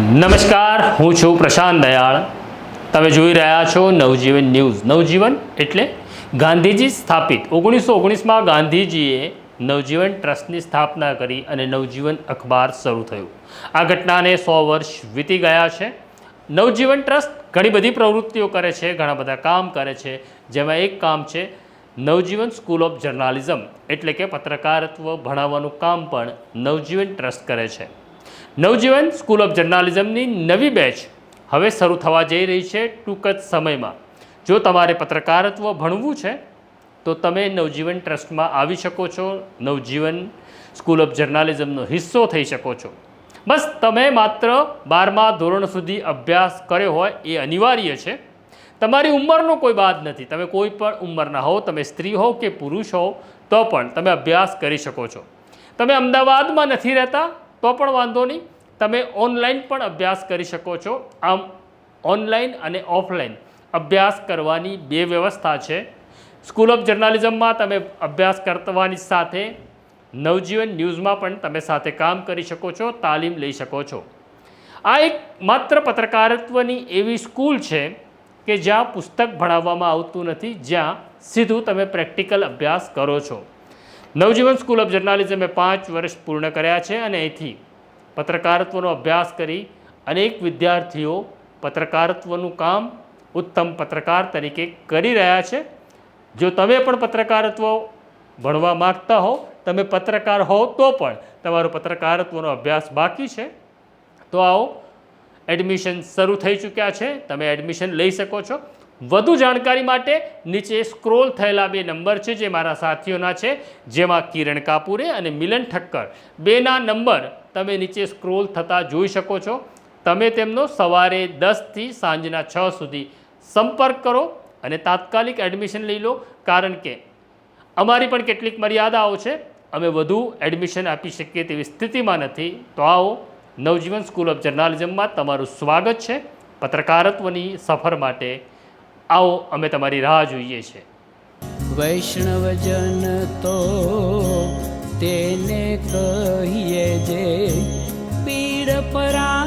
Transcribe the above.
નમસ્કાર, હું છું પ્રશાંત દયાળ. તમે જોઈ રહ્યા છો નવજીવન ન્યૂઝ. નવજીવન એટલે ગાંધીજી સ્થાપિત 1919માં ગાંધીજીએ નવજીવન ટ્રસ્ટની સ્થાપના કરી અને નવજીવન અખબાર શરૂ થયું. આ ઘટનાને 100 વર્ષ વીતી ગયા છે. નવજીવન ટ્રસ્ટ ઘણી બધી પ્રવૃત્તિઓ કરે છે, ઘણા બધા કામ કરે છે, જેમાં એક કામ છે નવજીવન સ્કૂલ ઓફ જર્નાલિઝમ, એટલે કે પત્રકારત્વ ભણાવવાનું કામ પણ નવજીવન ટ્રસ્ટ કરે છે. નવજીવન સ્કૂલ ઓફ જર્નાલિઝમની નવી બેચ હવે શરૂ થવા જઈ રહી છે ટૂંક જ સમયમાં. જો તમારે પત્રકારત્વ ભણવું છે તો તમે નવજીવન ટ્રસ્ટમાં આવી શકો છો, નવજીવન સ્કૂલ ઓફ જર્નાલિઝમનો હિસ્સો થઈ શકો છો. બસ તમે માત્ર 12મા ધોરણ સુધી અભ્યાસ કર્યો હોય એ અનિવાર્ય છે. તમારી ઉંમરનો કોઈ બાદ નથી. તમે કોઈ પણ ઉંમરના હો, તમે સ્ત્રી હો કે પુરુષ હો તો પણ તમે અભ્યાસ કરી શકો છો. તમે અમદાવાદમાં નથી રહેતા તો પણ વાંધો નહીં, તમે ઓનલાઈન પણ અભ્યાસ કરી શકો છો. આમ ઓનલાઈન અને ઓફલાઈન અભ્યાસ કરવાની બે વ્યવસ્થા છે. સ્કૂલ ઓફ જર્નાલિઝમમાં તમે અભ્યાસ કરવાની સાથે નવજીવન ન્યૂઝમાં પણ તમે સાથે કામ કરી શકો છો, તાલીમ લઈ શકો છો. આ એક માત્ર પત્રકારત્વની એવી સ્કૂલ છે કે જ્યાં પુસ્તક ભણાવવામાં આવતું નથી, જ્યાં સીધું તમે પ્રેક્ટિકલ અભ્યાસ કરો છો. નવજીવન સ્કૂલ ઓફ જર્નાલિઝમે 5 વર્ષ પૂર્ણ કર્યા છે અને અહીંથી પત્રકારત્વનો અભ્યાસ કરી અનેક વિદ્યાર્થીઓ પત્રકારત્વનું કામ ઉત્તમ પત્રકાર તરીકે કરી રહ્યા છે. જો તમે પણ પત્રકારત્વ ભણવા માગતા હો, તમે પત્રકાર હો તો પણ તમારો પત્રકારત્વનો અભ્યાસ બાકી છે, તો આવો, એડમિશન શરૂ થઈ ચૂક્યા છે, તમે એડમિશન લઈ શકો છો. વધુ જાણકારી માટે નીચે સ્ક્રોલ થયેલા 2 નંબર છે જે મારા સાથીઓના છે, જેમાં કિરણ કાપુરે અને મિલન ઠક્કર, બેના નંબર તમે નીચે સ્ક્રોલ થતા જોઈ શકો છો. તમે તેમનો સવારે 10 થી સાંજના 6 સુધી સંપર્ક કરો અને તાત્કાલિક એડમિશન લઈ લો, કારણ કે અમારી પણ કેટલીક મર્યાદાઓ છે, અમે વધુ એડમિશન આપી શકીએ તેવી સ્થિતિમાં નથી. તો આવો, નવજીવન સ્કૂલ ઓફ જર્નાલિઝમમાં તમારું સ્વાગત છે. પત્રકારત્વની સફર માટે આવો, અમે તમારી રાહ જોઈએ છીએ. વૈષ્ણવજન તો તેને કહીએ જે પીડ પરા